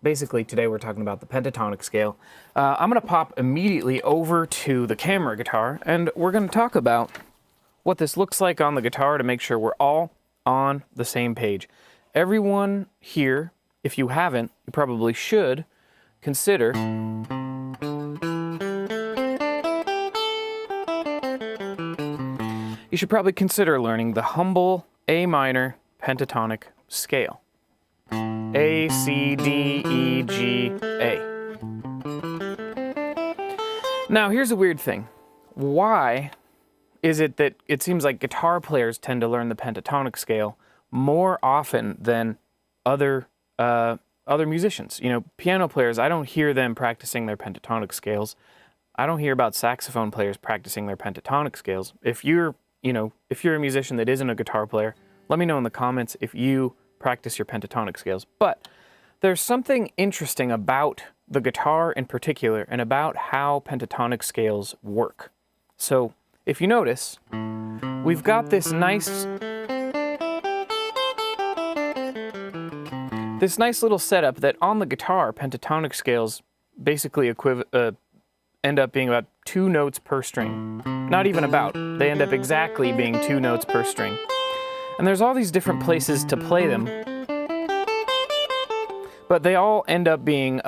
Basically, today we're talking about the pentatonic scale. I'm going to pop immediately over to the camera guitar, and we're going to talk about what this looks like on the guitar to make sure we're all on the same page. Everyone here, if you haven't, you probably should consider learning the humble A minor pentatonic scale. A, C, D, E, G, A. Now, here's a weird thing. Why is it that it seems like guitar players tend to learn the pentatonic scale more often than other musicians? You know, piano players, I don't hear them practicing their pentatonic scales. I don't hear about saxophone players practicing their pentatonic scales. If you're a musician that isn't a guitar player, let me know in the comments if you practice your pentatonic scales. But there's something interesting about the guitar in particular and about how pentatonic scales work. So if you notice, we've got this nice little setup that on the guitar, pentatonic scales basically end up being about 2 notes per string. Not even about, they end up exactly being 2 notes per string. And there's all these different places to play them, but they all end up being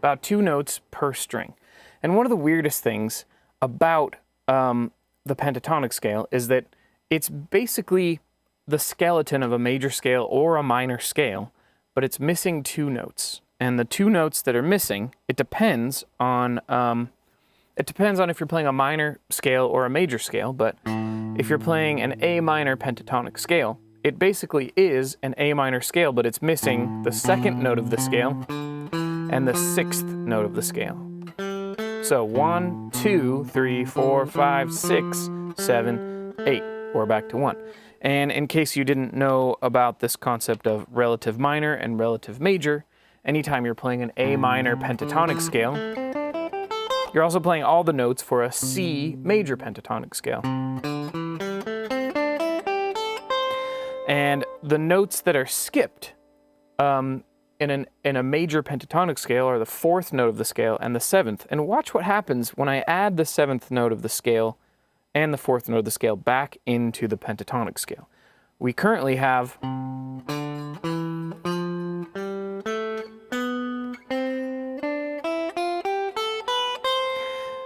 about 2 notes per string. And one of the weirdest things about the pentatonic scale is that it's basically the skeleton of a major scale or a minor scale, but it's missing 2 notes. And the 2 notes that are missing, it depends on if you're playing a minor scale or a major scale, but if you're playing an A minor pentatonic scale, it basically is an A minor scale, but it's missing the 2nd note of the scale and the 6th note of the scale. So 1, 2, 3, 4, 5, 6, 7, 8. We're back to 1. And in case you didn't know about this concept of relative minor and relative major, anytime you're playing an A minor pentatonic scale, you're also playing all the notes for a C major pentatonic scale. And the notes that are skipped in a major pentatonic scale are the 4th note of the scale and the 7th. And watch what happens when I add the 7th note of the scale and the 4th note of the scale back into the pentatonic scale. We currently have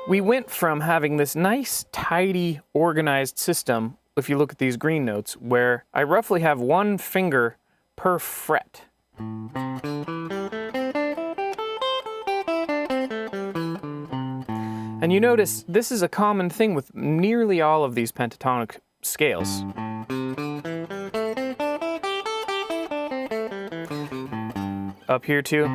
we went from having this nice, tidy, organized system, if you look at these green notes, where I roughly have 1 finger per fret. And you notice this is a common thing with nearly all of these pentatonic scales. Up here too.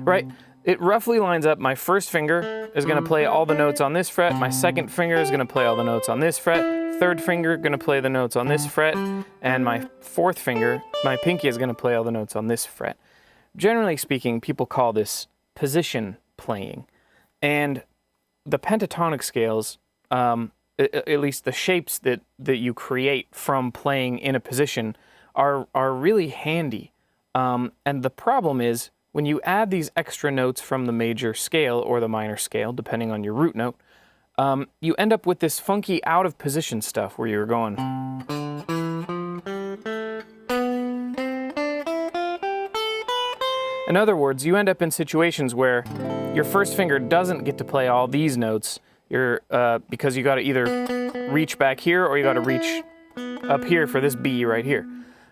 Right? It roughly lines up. My 1st finger is going to play all the notes on this fret. My 2nd finger is going to play all the notes on this fret. 3rd finger going to play the notes on this fret. And my 4th finger, my pinky, is going to play all the notes on this fret. Generally speaking, people call this position playing. And the pentatonic scales, at least the shapes that you create from playing in a position, are really handy. And the problem is, when you add these extra notes from the major scale or the minor scale, depending on your root note, you end up with this funky out of position stuff where you're going. In other words, you end up in situations where your 1st finger doesn't get to play all these notes because you got to either reach back here or you got to reach up here for this B right here.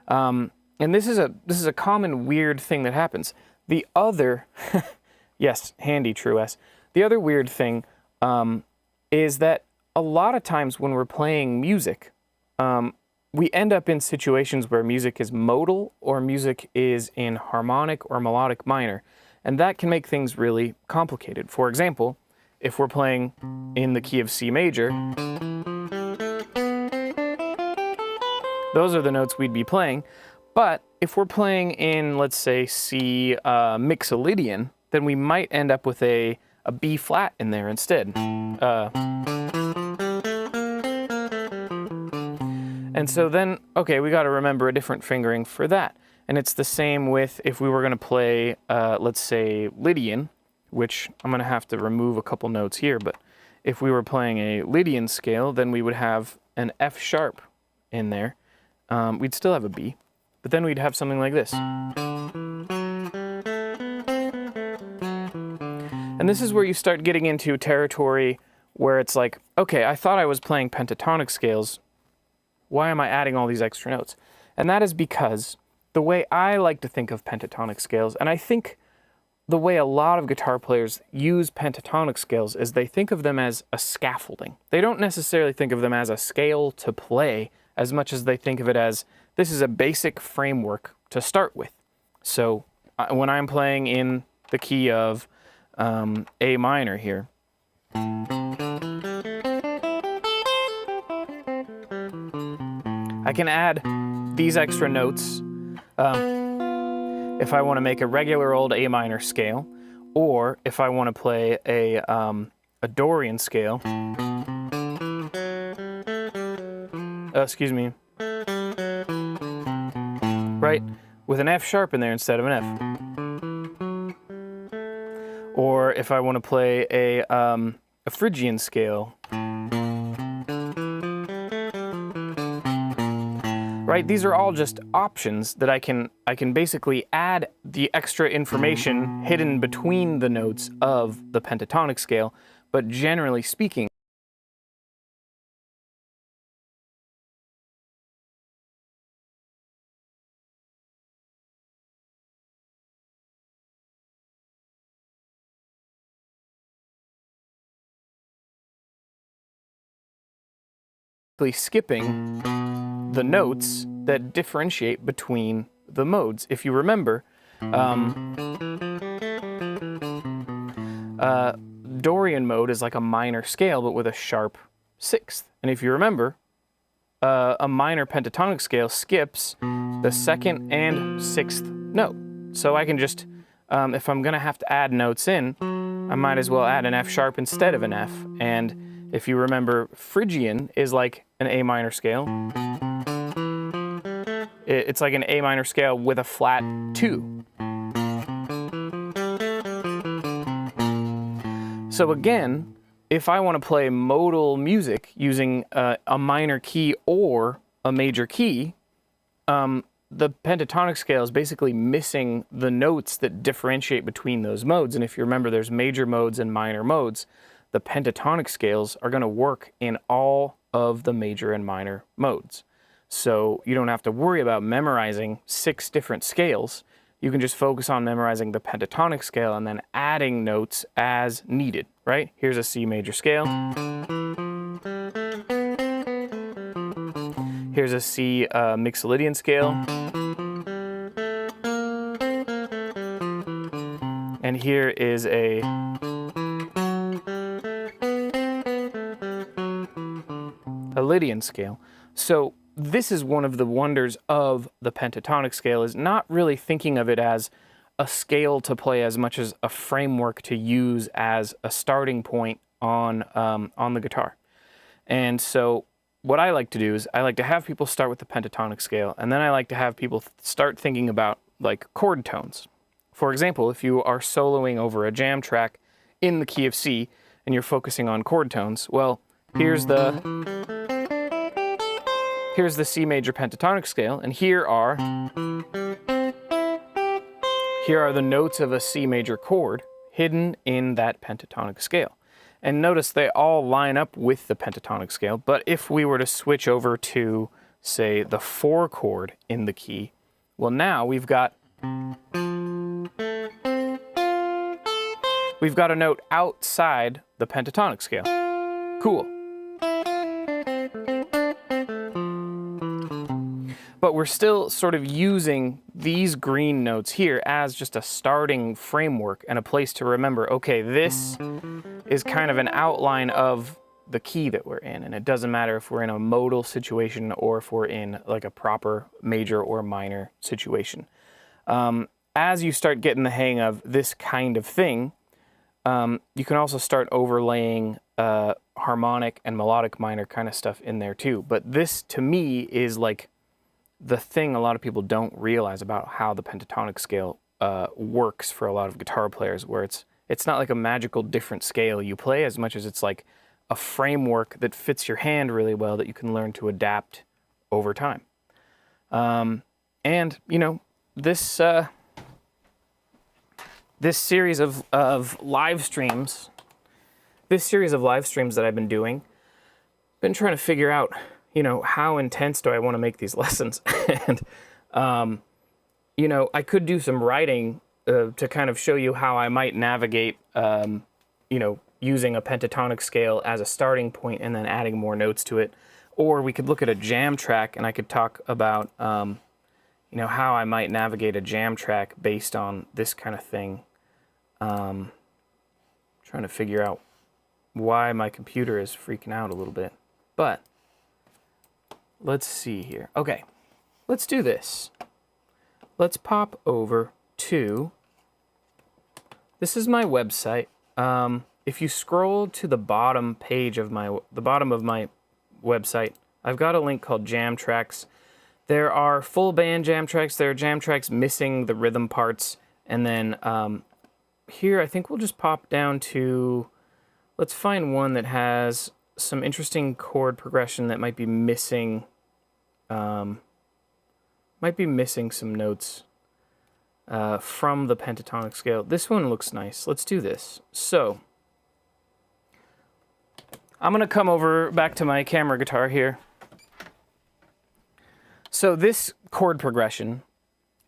And this is a common weird thing that happens. The other, yes, handy, true S. The other weird thing is that a lot of times when we're playing music, we end up in situations where music is modal or music is in harmonic or melodic minor, and that can make things really complicated. For example, if we're playing in the key of C major, those are the notes we'd be playing. But if we're playing in, let's say, C Mixolydian, then we might end up with a B flat in there instead. And so then, okay, we got to remember a different fingering for that. And it's the same with if we were going to play, let's say, Lydian, which I'm going to have to remove a couple notes here, but if we were playing a Lydian scale, then we would have an F sharp in there. We'd still have a B, but then we'd have something like this. And this is where you start getting into territory where it's like, okay, I thought I was playing pentatonic scales. Why am I adding all these extra notes? And that is because the way I like to think of pentatonic scales, and I think the way a lot of guitar players use pentatonic scales, is they think of them as a scaffolding. They don't necessarily think of them as a scale to play as much as they think of it as this is a basic framework to start with. So when I'm playing in the key of A minor here, I can add these extra notes if I want to make a regular old A minor scale, or if I want to play a Dorian scale. Excuse me. Right? With an F sharp in there instead of an F. Or if I want to play a Phrygian scale. Right? These are all just options that I can basically add the extra information hidden between the notes of the pentatonic scale, but generally speaking, skipping the notes that differentiate between the modes. If you remember, Dorian mode is like a minor scale but with a sharp sixth. And if you remember, a minor pentatonic scale skips the second and sixth note. So I can just, if I'm gonna have to add notes in, I might as well add an F sharp instead of an F. And if you remember, Phrygian is like an A minor scale. It's like an A minor scale with a flat 2. So again, if I want to play modal music using a minor key or a major key, the pentatonic scale is basically missing the notes that differentiate between those modes. And if you remember, there's major modes and minor modes. The pentatonic scales are going to work in all of the major and minor modes. So you don't have to worry about memorizing 6 different scales. You can just focus on memorizing the pentatonic scale and then adding notes as needed, right? Here's a C major scale. Here's a C Mixolydian scale. And here is a Lydian scale. So this is one of the wonders of the pentatonic scale, is not really thinking of it as a scale to play as much as a framework to use as a starting point on the guitar. And so what I like to do is I like to have people start with the pentatonic scale, and then I like to have people start thinking about like chord tones. For example, if you are soloing over a jam track in the key of C and you're focusing on chord tones, well, here's the C major pentatonic scale, and here are the notes of a C major chord hidden in that pentatonic scale. And notice they all line up with the pentatonic scale, but if we were to switch over to, say, the 4 chord in the key, well, now we've got a note outside the pentatonic scale. Cool. But we're still sort of using these green notes here as just a starting framework and a place to remember, okay, this is kind of an outline of the key that we're in, and it doesn't matter if we're in a modal situation or if we're in like a proper major or minor situation. As you start getting the hang of this kind of thing, you can also start overlaying harmonic and melodic minor kind of stuff in there too. But this, to me, is like the thing a lot of people don't realize about how the pentatonic scale works for a lot of guitar players, where it's not like a magical different scale you play as much as it's like a framework that fits your hand really well that you can learn to adapt over time. And, you know, this series of live streams, that I've been doing, been trying to figure out, you know, how intense do I want to make these lessons? And, you know, I could do some writing to kind of show you how I might navigate, you know, using a pentatonic scale as a starting point and then adding more notes to it. Or we could look at a jam track and I could talk about, you know, how I might navigate a jam track based on this kind of thing. Trying to figure out why my computer is freaking out a little bit. But let's see here. Okay, let's do this. Let's pop over to, this is my website. If you scroll to the bottom page of my website, I've got a link called Jam Tracks. There are full band jam tracks. There are jam tracks missing the rhythm parts. And then here, I think we'll just pop down to, let's find one that has some interesting chord progression that might be missing, some notes from the pentatonic scale. This one looks nice. Let's do this. So I'm going to come over back to my camera guitar here. So this chord progression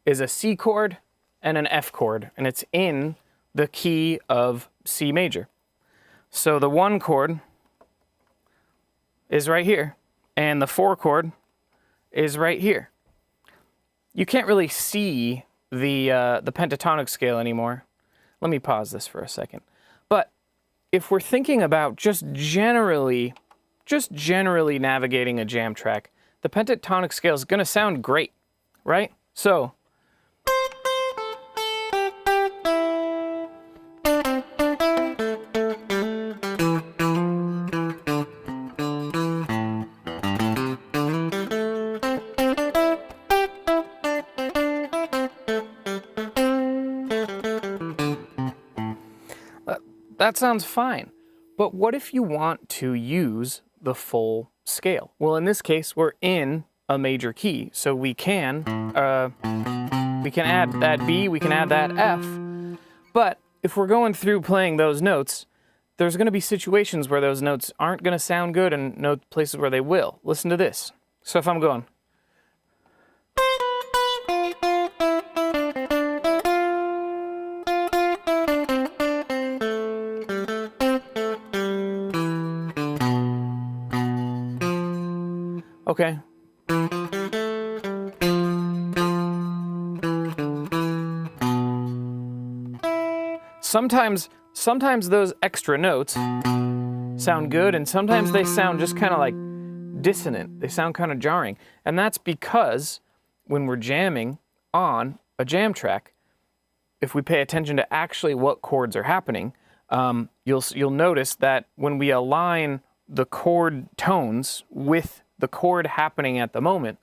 is a C chord and an F chord, and it's in the key of C major. So the 1 chord is right here, and the 4 chord is right here. You can't really see the pentatonic scale anymore. Let me pause this for a second. But if we're thinking about just generally navigating a jam track, the pentatonic scale is going to sound great, right? So that sounds fine. But what if you want to use the full scale? Well, in this case, we're in a major key, so we can add that B, we can add that F. But if we're going through playing those notes, there's going to be situations where those notes aren't going to sound good and places where they will. Listen to this. So if I'm going, okay. Sometimes those extra notes sound good, and sometimes they sound just kind of like dissonant. They sound kind of jarring. And that's because when we're jamming on a jam track, if we pay attention to actually what chords are happening, you'll notice that when we align the chord tones with the chord happening at the moment,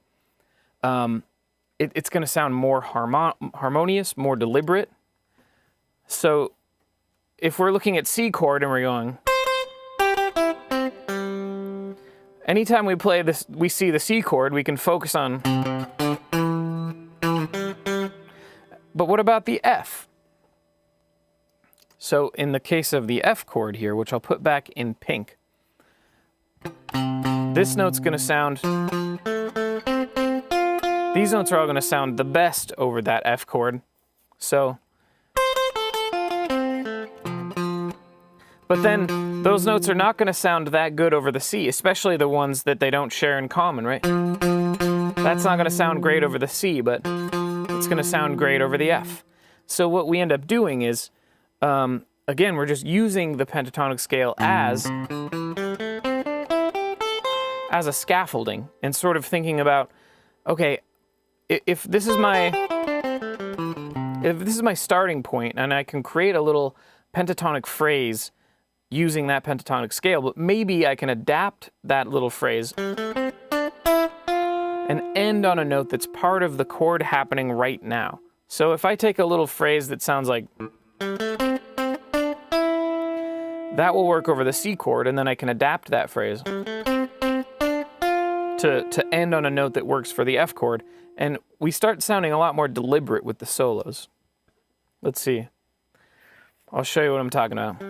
it's going to sound more harmonious, more deliberate. So if we're looking at C chord and we're going, anytime we play this, we see the C chord, we can focus on. But what about the F? So in the case of the F chord here, which I'll put back in pink, this note's going to sound, these notes are all going to sound the best over that F chord. So, but then those notes are not going to sound that good over the C, especially the ones that they don't share in common, right? That's not going to sound great over the C, but it's going to sound great over the F. So what we end up doing is, again, we're just using the pentatonic scale as a scaffolding and sort of thinking about, okay, if this is my starting point and I can create a little pentatonic phrase using that pentatonic scale, but maybe I can adapt that little phrase and end on a note that's part of the chord happening right now. So if I take a little phrase that sounds like, that will work over the C chord, and then I can adapt that phrase to end on a note that works for the F chord, and we start sounding a lot more deliberate with the solos. Let's see. I'll show you what I'm talking about.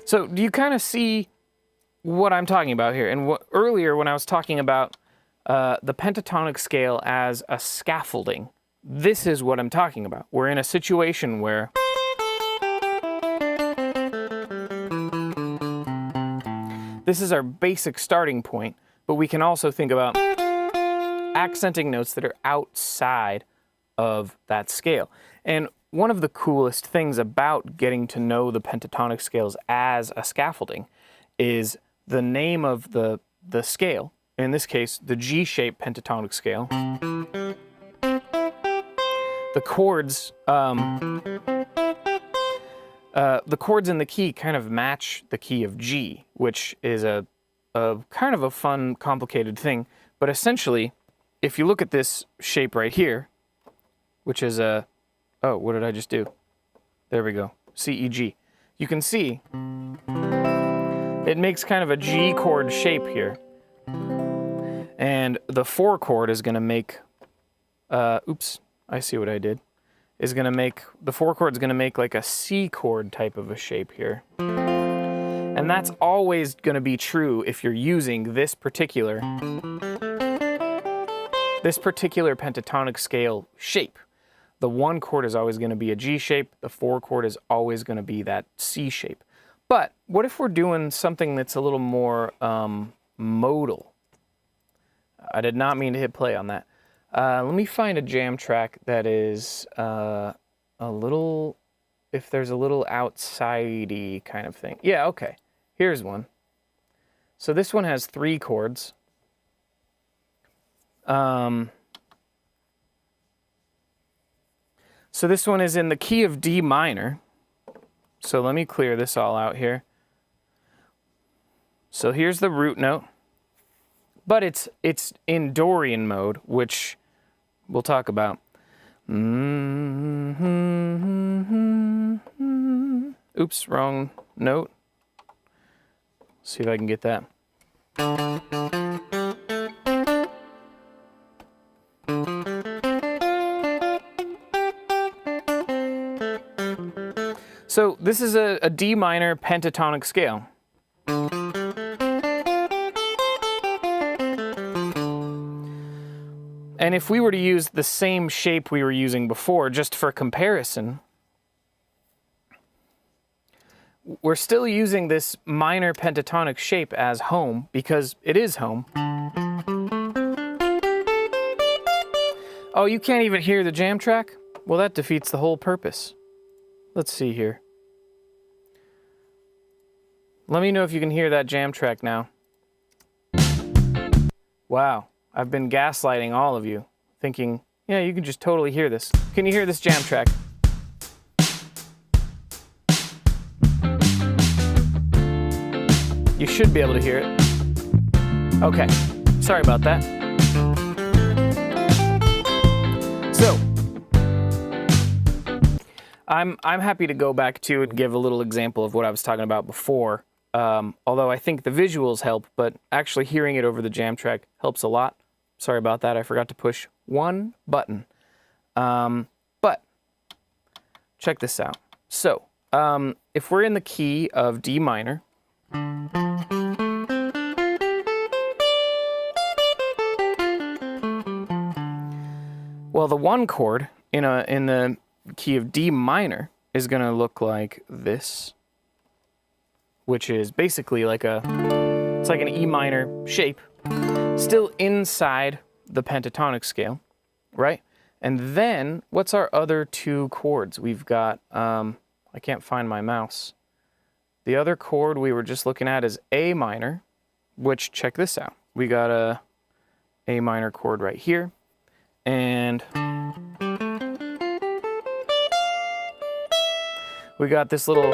So do you kind of see what I'm talking about here? And earlier when I was talking about the pentatonic scale as a scaffolding, this is what I'm talking about. We're in a situation where this is our basic starting point, but we can also think about accenting notes that are outside of that scale. And one of the coolest things about getting to know the pentatonic scales as a scaffolding is the name of the scale, in this case, the G-shaped pentatonic scale. The chords in the key kind of match the key of G, which is a kind of a fun, complicated thing. But essentially, if you look at this shape right here, which is a, oh, what did I just do? There we go, C, E, G. You can see it makes kind of a G chord shape here. And the 4 chord is gonna make, oops, I see what I did. Is gonna make, the 4 chord is gonna make like a C chord type of a shape here. And that's always gonna be true if you're using this particular pentatonic scale shape. The 1 chord is always going to be a G shape, the 4 chord is always going to be that C shape. But what if we're doing something that's a little more modal? I did not mean to hit play on that. Let me find a jam track that is a little, if there's a little outside-y kind of thing. Yeah, okay, here's one. So this one has 3 chords. So this one is in the key of D minor. So let me clear this all out here. So here's the root note, but it's in Dorian mode, which we'll talk about. Oops, wrong note. See if I can get that. So this is a D minor pentatonic scale. And if we were to use the same shape we were using before, just for comparison, we're still using this minor pentatonic shape as home, because it is home. Oh, you can't even hear the jam track? Well, that defeats the whole purpose. Let's see here. Let me know if you can hear that jam track now. Wow, I've been gaslighting all of you, thinking, yeah, you can just totally hear this. Can you hear this jam track? You should be able to hear it. Okay, sorry about that. So, I'm happy to go back to and give a little example of what I was talking about before. Although I think the visuals help, but actually hearing it over the jam track helps a lot. Sorry about that, I forgot to push one button. But check this out. So, if we're in the key of D minor, well, the 1 chord in the key of D minor is going to look like this, which is basically like it's like an E minor shape, still inside the pentatonic scale, right? And then, what's our other two chords? We've got, I can't find my mouse. The other chord we were just looking at is A minor, which, check this out. We got a A minor chord right here, and we got this little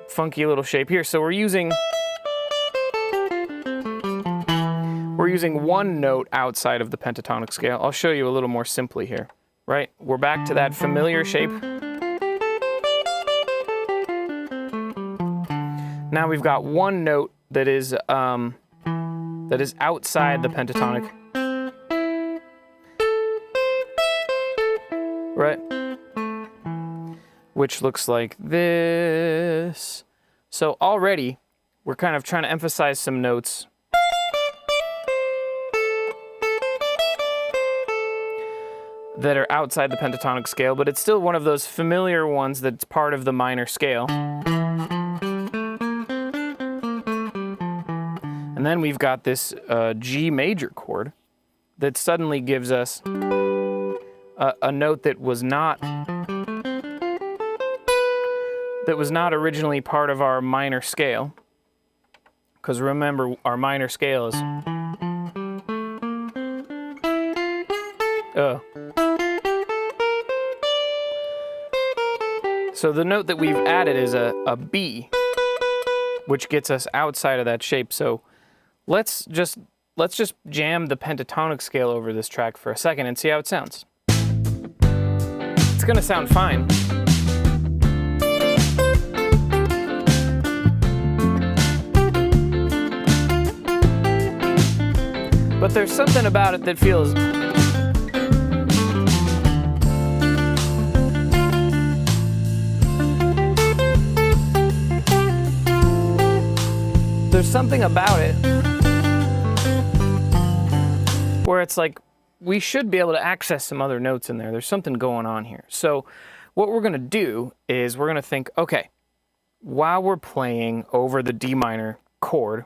funky little shape here. So we're using one note outside of the pentatonic scale. I'll show you a little more simply here, right? We're back to that familiar shape. Now we've got one note that is outside the pentatonic, right? Which looks like this. So already we're kind of trying to emphasize some notes that are outside the pentatonic scale, but it's still one of those familiar ones that's part of the minor scale. And then we've got this G major chord that suddenly gives us a note that was not originally part of our minor scale. Because remember, our minor scale is so the note that we've added is a B, which gets us outside of that shape. So let's just jam the pentatonic scale over this track for a second and see how it sounds. It's gonna sound fine. But there's something about it that feels there's something about it where it's like we should be able to access some other notes in there. There's something going on here. So what we're going to do is we're going to think, okay, while we're playing over the D minor chord,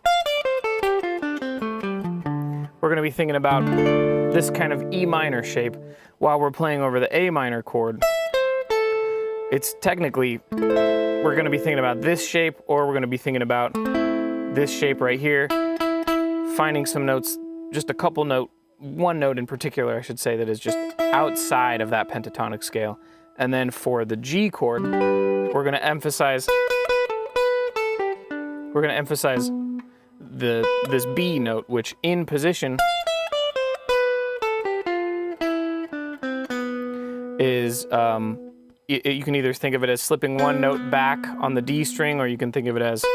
we're going to be thinking about this kind of E minor shape while we're playing over the A minor chord. It's technically, we're going to be thinking about this shape, or we're going to be thinking about this shape right here, finding some notes, just a couple one note in particular, I should say, that is just outside of that pentatonic scale. And then for the G chord, we're going to emphasize this B note, which in position is, you can either think of it as slipping one note back on the D string, or you can think of it as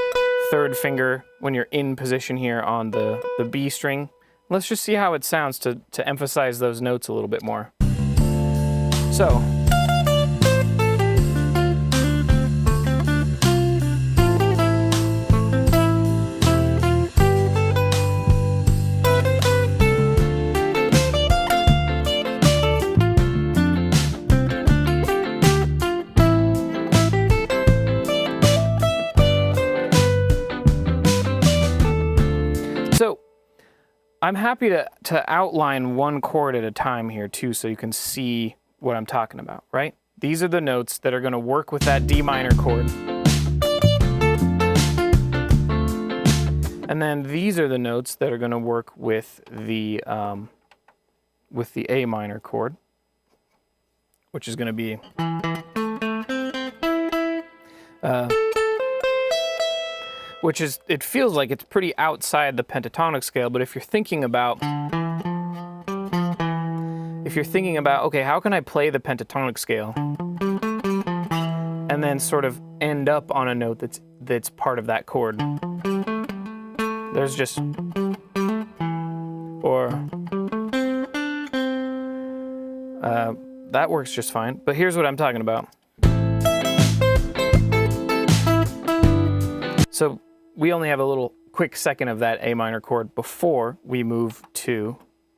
third finger when you're in position here on the B string. Let's just see how it sounds to emphasize those notes a little bit more. So. I'm happy to outline one chord at a time here too, so you can see what I'm talking about, right? These are the notes that are going to work with that D minor chord. And then these are the notes that are going to work with the A minor chord, which is going to be it feels like it's pretty outside the pentatonic scale, but if you're thinking about, okay, how can I play the pentatonic scale and then sort of end up on a note that's part of that chord? There's just, or, that works just fine, but here's what I'm talking about. So we only have a little quick second of that A minor chord before we move to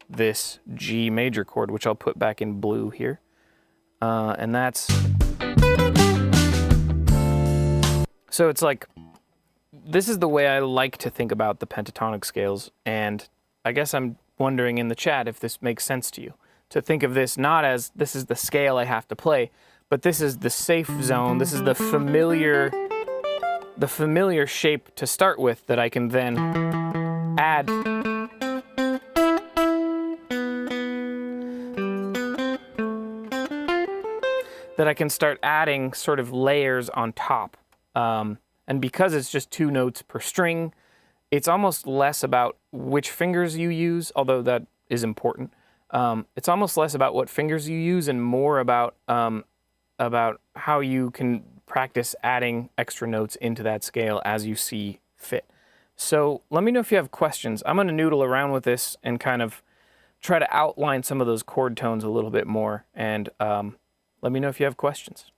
this G major chord, which I'll put back in blue here. And that's So it's like, this is the way I like to think about the pentatonic scales, and I guess I'm wondering in the chat if this makes sense to you. To think of this not as this is the scale I have to play, but this is the safe zone, this is the familiar shape to start with that I can then add. That I can start adding sort of layers on top. And because it's just 2 notes per string, it's almost less about which fingers you use, although that is important. It's almost less about what fingers you use and more about how you can practice adding extra notes into that scale as you see fit. So let me know if you have questions. I'm going to noodle around with this and kind of try to outline some of those chord tones a little bit more, and let me know if you have questions.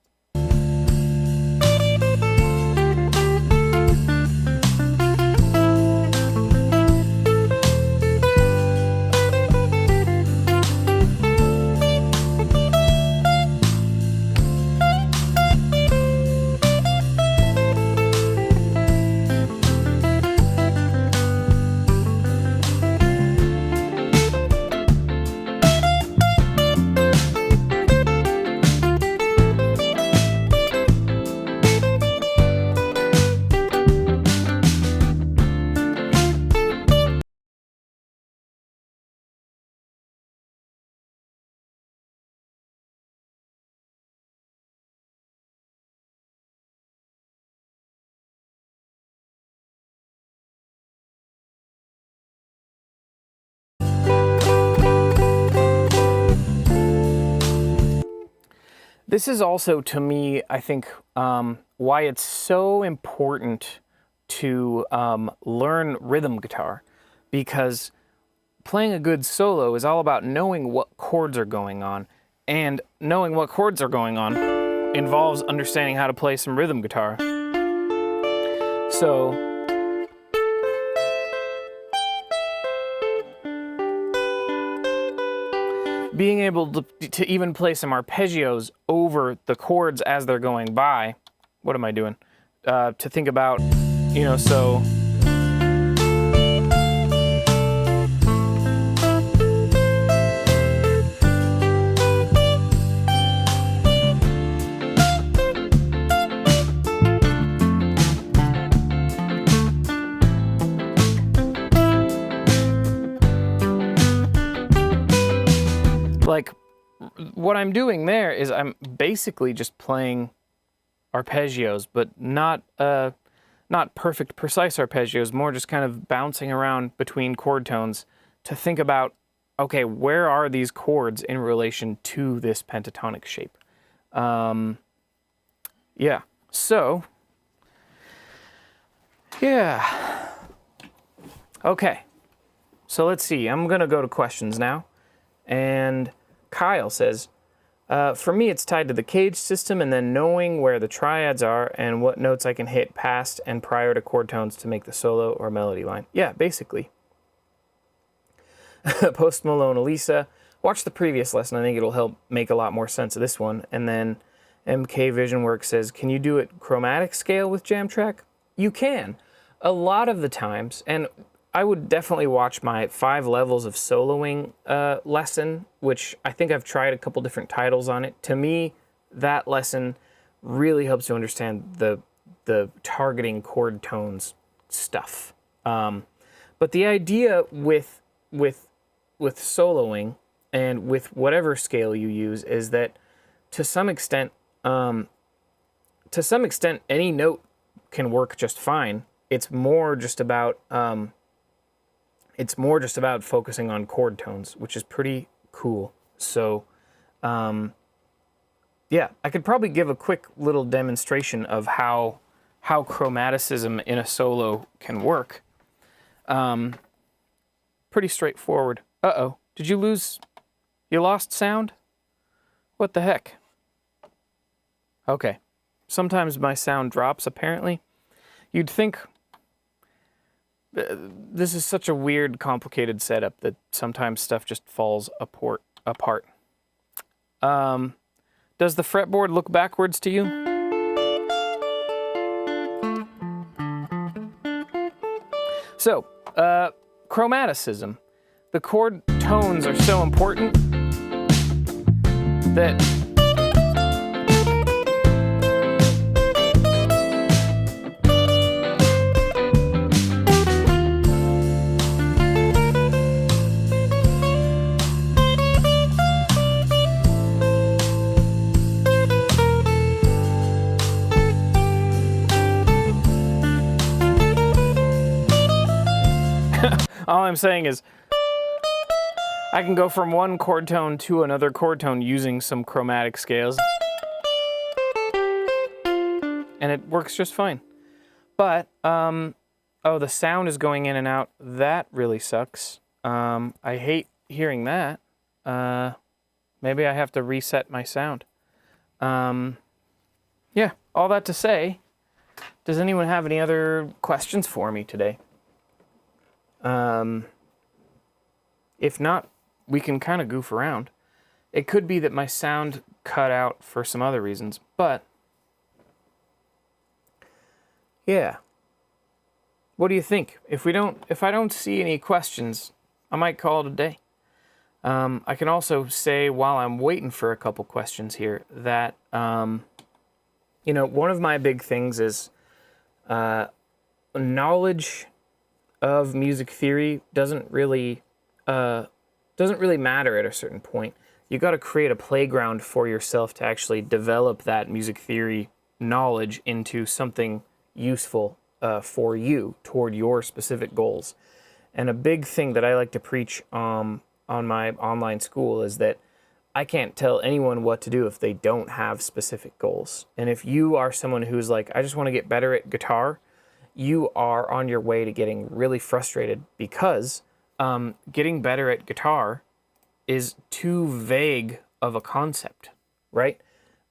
This is also, to me, I think, why it's so important to learn rhythm guitar, because playing a good solo is all about knowing what chords are going on, and knowing what chords are going on involves understanding how to play some rhythm guitar. So being able to even play some arpeggios over the chords as they're going by, what am I doing? To think about, you know, so. Like, what I'm doing there is I'm basically just playing arpeggios, but not perfect, precise arpeggios, more just kind of bouncing around between chord tones to think about, okay, where are these chords in relation to this pentatonic shape? Yeah, so, yeah. Okay, so let's see, I'm gonna go to questions now, and Kyle says, for me, it's tied to the cage system and then knowing where the triads are and what notes I can hit past and prior to chord tones to make the solo or melody line. Yeah, basically. Post Malone Elisa, watch the previous lesson. I think it'll help make a lot more sense of this one. And then MK Vision Work says, can you do it chromatic scale with jam track? You can. A lot of the times, and I would definitely watch my 5 levels of soloing lesson, which I think I've tried a couple different titles on it. To me, that lesson really helps you understand the targeting chord tones stuff. But the idea with soloing and with whatever scale you use is that to some extent any note can work just fine. It's more just about focusing on chord tones, which is pretty cool. So, yeah, I could probably give a quick little demonstration of how chromaticism in a solo can work. Pretty straightforward. Uh-oh, did you lose? You lost sound? What the heck? Okay, sometimes my sound drops, apparently. You'd think this is such a weird, complicated setup that sometimes stuff just falls apart. Does the fretboard look backwards to you? So, chromaticism. The chord tones are so important that all I'm saying is I can go from one chord tone to another chord tone using some chromatic scales, and it works just fine. But, oh, the sound is going in and out. That really sucks. I hate hearing that. Maybe I have to reset my sound. Yeah, all that to say, does anyone have any other questions for me today? If not, we can kind of goof around. It could be that my sound cut out for some other reasons, but yeah. What do you think? If I don't see any questions, I might call it a day. I can also say while I'm waiting for a couple questions here that, you know, one of my big things is knowledge of music theory doesn't really matter at a certain point. You got to create a playground for yourself to actually develop that music theory knowledge into something useful for you toward your specific goals. And a big thing that I like to preach on my online school is that I can't tell anyone what to do if they don't have specific goals. And if you are someone who's like, I just want to get better at guitar, you are on your way to getting really frustrated because getting better at guitar is too vague of a concept, right?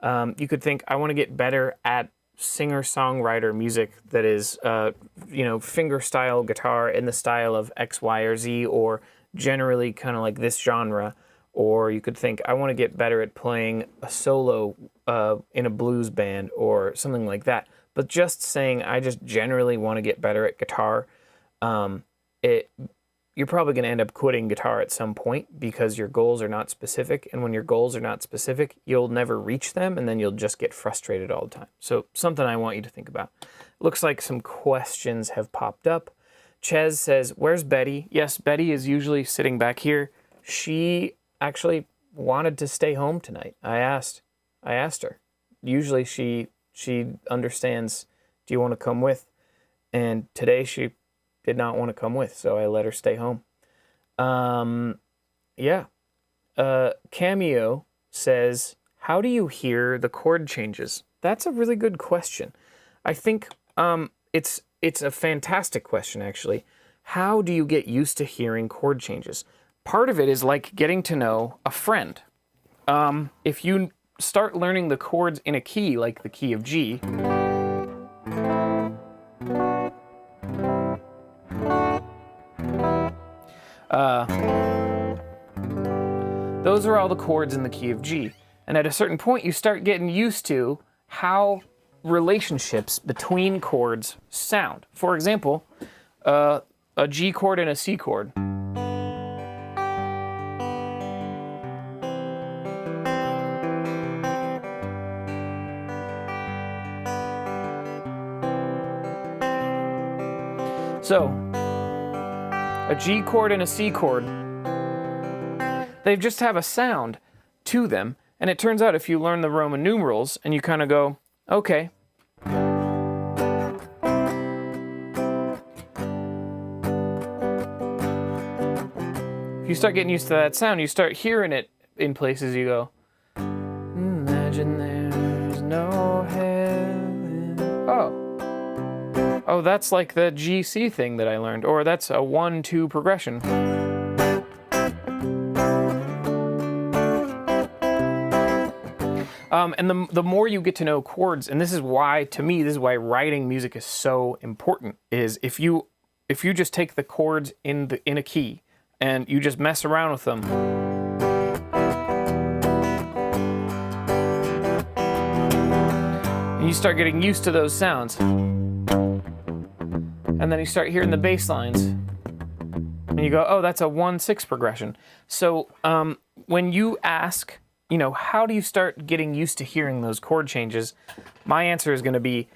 You could think, I want to get better at singer-songwriter music that is, you know, finger-style guitar in the style of X, Y, or Z, or generally kind of like this genre. Or you could think, I want to get better at playing a solo in a blues band or something like that. But just saying, I just generally want to get better at guitar, you're probably going to end up quitting guitar at some point because your goals are not specific. And when your goals are not specific, you'll never reach them, and then you'll just get frustrated all the time. So something I want you to think about. Looks like some questions have popped up. Ches says, where's Betty? Yes, Betty is usually sitting back here. She actually wanted to stay home tonight. I asked her. Usually she understands, do you want to come with? And today she did not want to come with, so I let her stay home. Yeah. Cameo says, how do you hear the chord changes? That's a really good question. I think it's a fantastic question, actually. How do you get used to hearing chord changes? Part of it is like getting to know a friend. If you start learning the chords in a key, like the key of G, those are all the chords in the key of G. And at a certain point, you start getting used to how relationships between chords sound. For example, a G chord and a C chord. So, a G chord and a C chord, they just have a sound to them. And it turns out if you learn the Roman numerals and you kind of go, okay. If you start getting used to that sound, you start hearing it in places you go, imagine there's no heaven. Oh, that's like the G-C thing that I learned, or that's a 1-2 progression. And the more you get to know chords, and this is why, to me, this is why writing music is so important, is if you just take the chords in a key and you just mess around with them, you start getting used to those sounds. And then you start hearing the bass lines. And you go, oh, that's a 1/6 progression. So when you ask, you know, how do you start getting used to hearing those chord changes? My answer is going to be,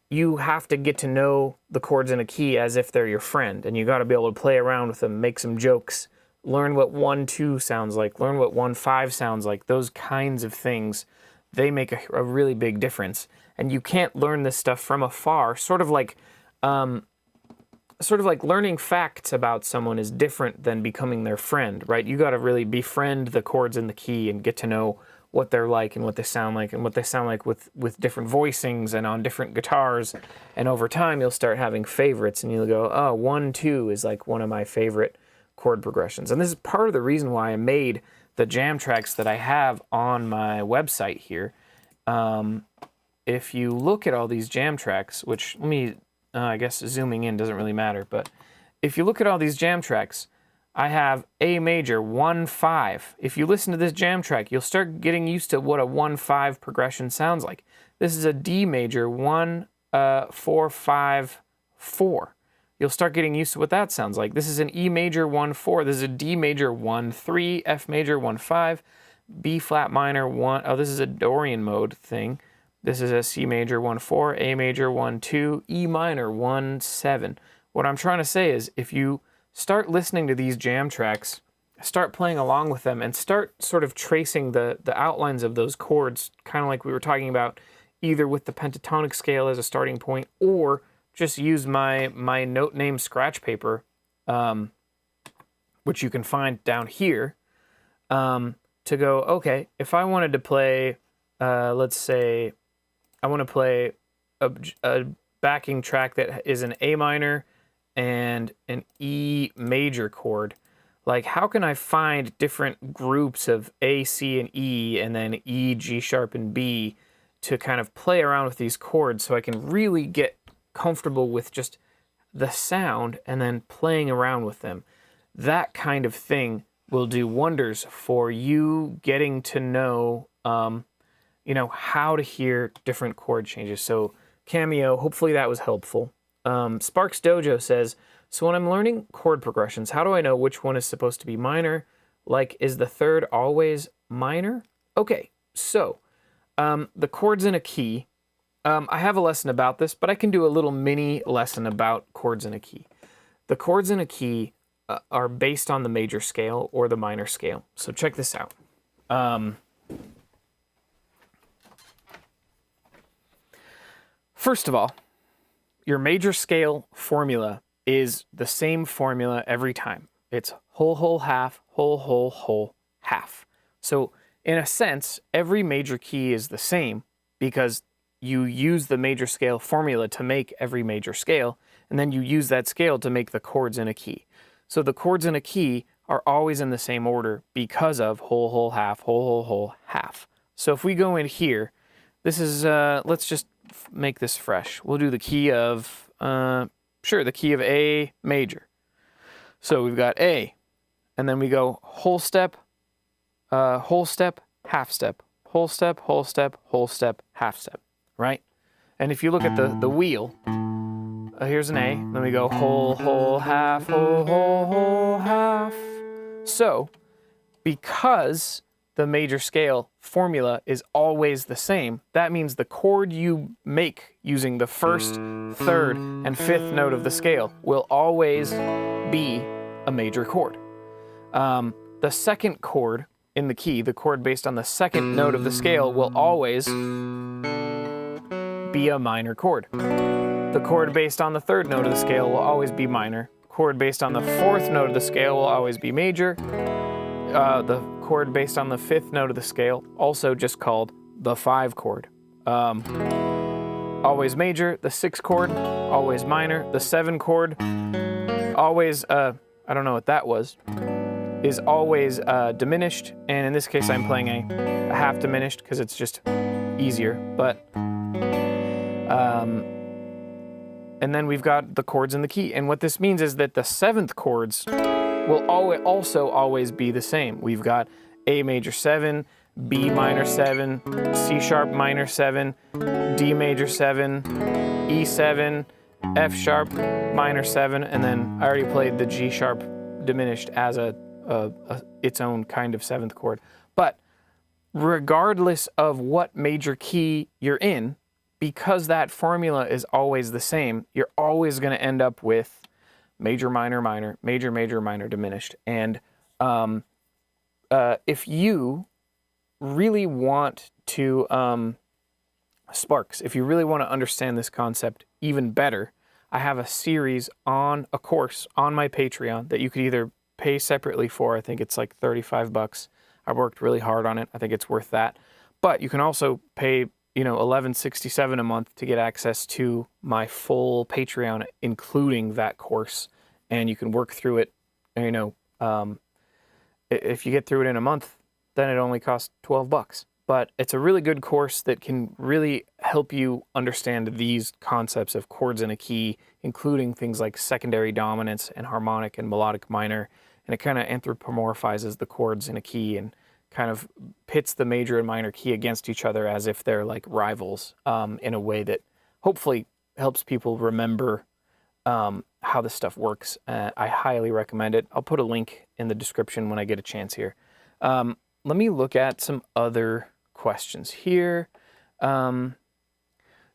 you have to get to know the chords in a key as if they're your friend, and you got to be able to play around with them, make some jokes, learn what 1/2 sounds like, learn what 1/5 sounds like. Those kinds of things, they make a really big difference. And you can't learn this stuff from afar. Sort of like learning facts about someone is different than becoming their friend, right? You got to really befriend the chords in the key and get to know what they're like and what they sound like and what they sound like with different voicings and on different guitars. And over time, you'll start having favorites and you'll go, oh, 1/2 is like one of my favorite chord progressions. And this is part of the reason why I made the jam tracks that I have on my website here. If you look at all these jam tracks, which let me, I guess zooming in doesn't really matter, but if you look at all these jam tracks, I have A major 1/5. If you listen to this jam track, you'll start getting used to what a 1/5 progression sounds like. This is a D major 1 4 5 4. You'll start getting used to what that sounds like. This is an E major 1/4. This is a D major 1/3, F major 1/5, B flat minor 1. Oh, this is a Dorian mode thing. This is a C major 1/4, A major 1/2, E minor 1/7. What I'm trying to say is, if you start listening to these jam tracks, start playing along with them, and start sort of tracing the outlines of those chords, kind of like we were talking about, either with the pentatonic scale as a starting point, or just use my note name scratch paper, which you can find down here, to go, okay, if I wanted to play, let's say, I want to play a backing track that is an A minor and an E major chord. Like, how can I find different groups of A, C, and E, and then E, G sharp, and B to kind of play around with these chords so I can really get comfortable with just the sound and then playing around with them? That kind of thing will do wonders for you getting to know, you know, how to hear different chord changes. So Cameo, hopefully that was helpful. Sparks Dojo says, so when I'm learning chord progressions, how do I know which one is supposed to be minor? Like, is the third always minor? Okay, so the chords in a key, I have a lesson about this, but I can do a little mini lesson about chords in a key. The chords in a key are based on the major scale or the minor scale. So check this out. First of all, your major scale formula is the same formula every time. It's whole, whole, half, whole, whole, whole, half. So in a sense, every major key is the same because you use the major scale formula to make every major scale, and then you use that scale to make the chords in a key. So the chords in a key are always in the same order because of whole, whole, half, whole, whole, whole, half. So if we go in here, this is, let's just make this fresh. We'll do the key of, the key of A major. So we've got A, and then we go whole step, half step, whole step, whole step, whole step, half step, right? And if you look at the wheel, here's an A, then we go whole, whole, half, whole, whole, whole, half. So, because the major scale formula is always the same, that means the chord you make using the first, third, and fifth note of the scale will always be a major chord. The second chord in the key, the chord based on the second note of the scale, will always be a minor chord. The chord based on the third note of the scale will always be minor. Chord based on the fourth note of the scale will always be major. The chord based on the fifth note of the scale, also just called the 5 chord, always major. The 6 chord, always minor. The 7 chord, always, I don't know what that was, is always diminished. And in this case, I'm playing a half diminished because it's just easier. But, and then we've got the chords in the key. And what this means is that the 7th chords will also always be the same. We've got A major 7, B minor 7, C sharp minor 7, D major 7, E7, F sharp minor 7, and then I already played the G sharp diminished as its own kind of 7th chord. But regardless of what major key you're in, because that formula is always the same, you're always going to end up with major, minor, minor, major, major, minor, diminished. And if you really want to, Sparks, if you really want to understand this concept even better, I have a series on a course on my Patreon that you could either pay separately for. I think it's like $35. I worked really hard on it. I think it's worth that. But you can also pay, $11.67 a month to get access to my full Patreon, including that course. And you can work through it. If you get through it in a month, then it only costs $12. But it's a really good course that can really help you understand these concepts of chords in a key, including things like secondary dominance and harmonic and melodic minor. And it kind of anthropomorphizes the chords in a key and kind of pits the major and minor key against each other as if they're like rivals, in a way that hopefully helps people remember how this stuff works. I highly recommend it. I'll put a link in the description when I get a chance here. Let me look at some other questions here.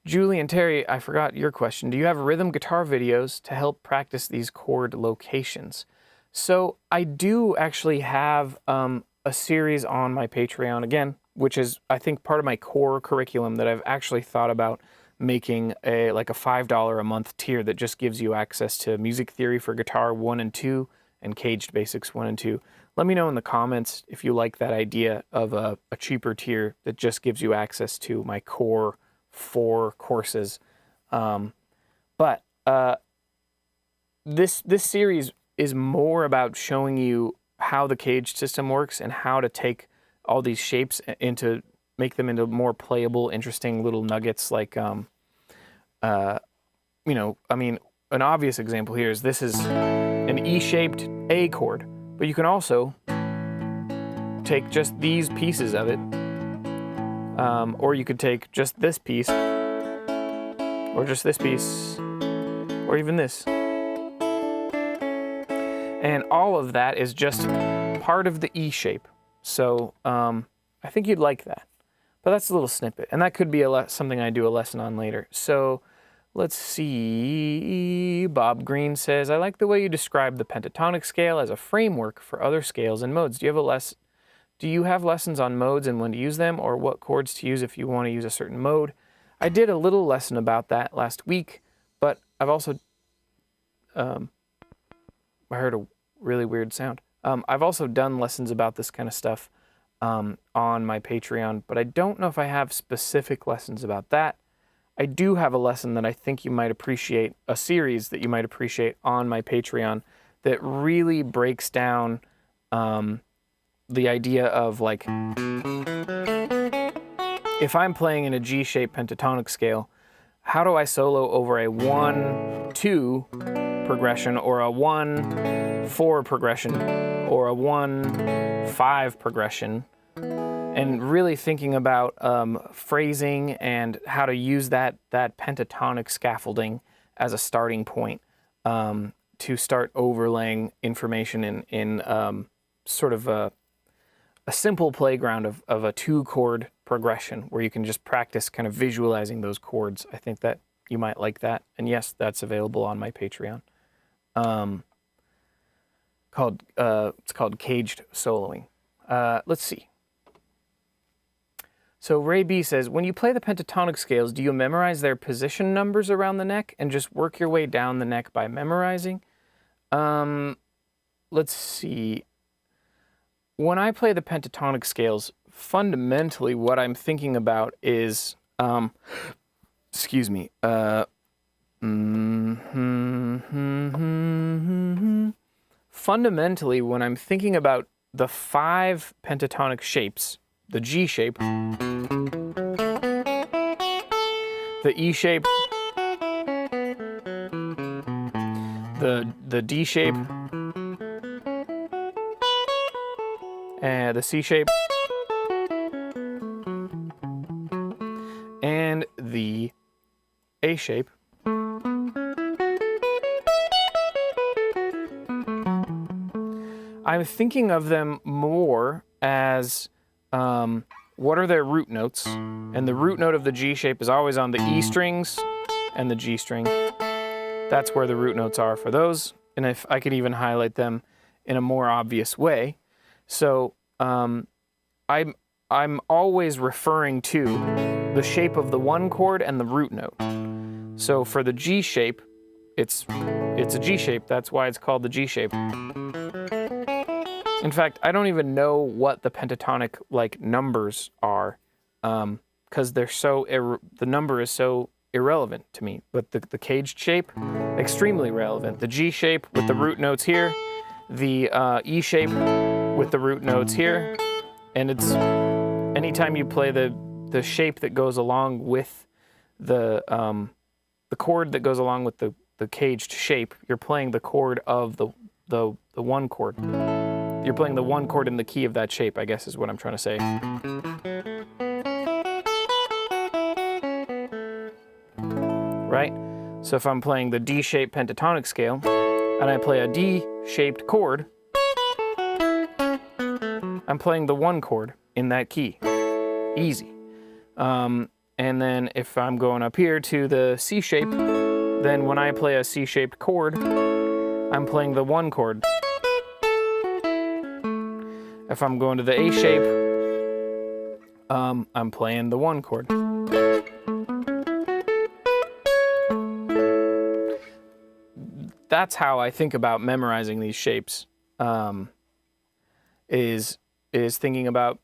Julie and Terry, I forgot your question. Do you have rhythm guitar videos to help practice these chord locations? So I do actually have a series on my Patreon, again, which is, I think, part of my core curriculum that I've actually thought about making a $5 a month tier that just gives you access to music theory for guitar 1 and 2 and caged basics 1 and 2. Let me know in the comments if you like that idea of a cheaper tier that just gives you access to my core 4 courses. But this series is more about showing you how the caged system works and how to take all these shapes make them into more playable, interesting little nuggets. Like, an obvious example here is this is an E-shaped A chord, but you can also take just these pieces of it, or you could take just this piece, or just this piece, or even this. And all of that is just part of the E shape. So I think you'd like that. But that's a little snippet. And that could be something I do a lesson on later. So let's see. Bob Green says, I like the way you describe the pentatonic scale as a framework for other scales and modes. Do you have lessons on modes and when to use them, or what chords to use if you want to use a certain mode? I did a little lesson about that last week, but I've also... I heard a really weird sound. I've also done lessons about this kind of stuff on my Patreon, but I don't know if I have specific lessons about that. I do have a lesson that I think you might appreciate, a series that you might appreciate on my Patreon that really breaks down the idea of, like, if I'm playing in a G-shaped pentatonic scale, how do I solo over a 1-2 progression, or a 1-4 progression, or a 1-5 progression, and really thinking about phrasing and how to use that pentatonic scaffolding as a starting point to start overlaying information in sort of a simple playground of a 2-chord progression where you can just practice kind of visualizing those chords. I think that you might like that. And yes, that's available on my Patreon. It's called Caged Soloing. Let's see. So Ray B says, when you play the pentatonic scales, do you memorize their position numbers around the neck and just work your way down the neck by memorizing? Let's see. When I play the pentatonic scales, fundamentally what I'm thinking about is, excuse me, fundamentally, when I'm thinking about the 5 pentatonic shapes, the G shape, the E shape, the D shape, and the C shape, shape, I'm thinking of them more as what are their root notes, and the root note of the G shape is always on the E strings and the G string. That's where the root notes are for those, and if I could even highlight them in a more obvious way. So I'm always referring to the shape of the one chord and the root note. So for the G shape, it's a G shape. That's why it's called the G shape. In fact, I don't even know what the pentatonic like numbers are, because they're so the number is so irrelevant to me. But the caged shape, extremely relevant. The G shape with the root notes here, the E shape with the root notes here, and it's anytime you play the shape that goes along with the chord that goes along with the caged shape, you're playing the chord of the one chord. You're playing the one chord in the key of that shape, I guess is what I'm trying to say. Right? So if I'm playing the D-shaped pentatonic scale, and I play a D-shaped chord, I'm playing the one chord in that key. Easy. And then if I'm going up here to the C shape, then when I play a C-shaped chord, I'm playing the one chord. If I'm going to the A shape, I'm playing the one chord. That's how I think about memorizing these shapes, is thinking about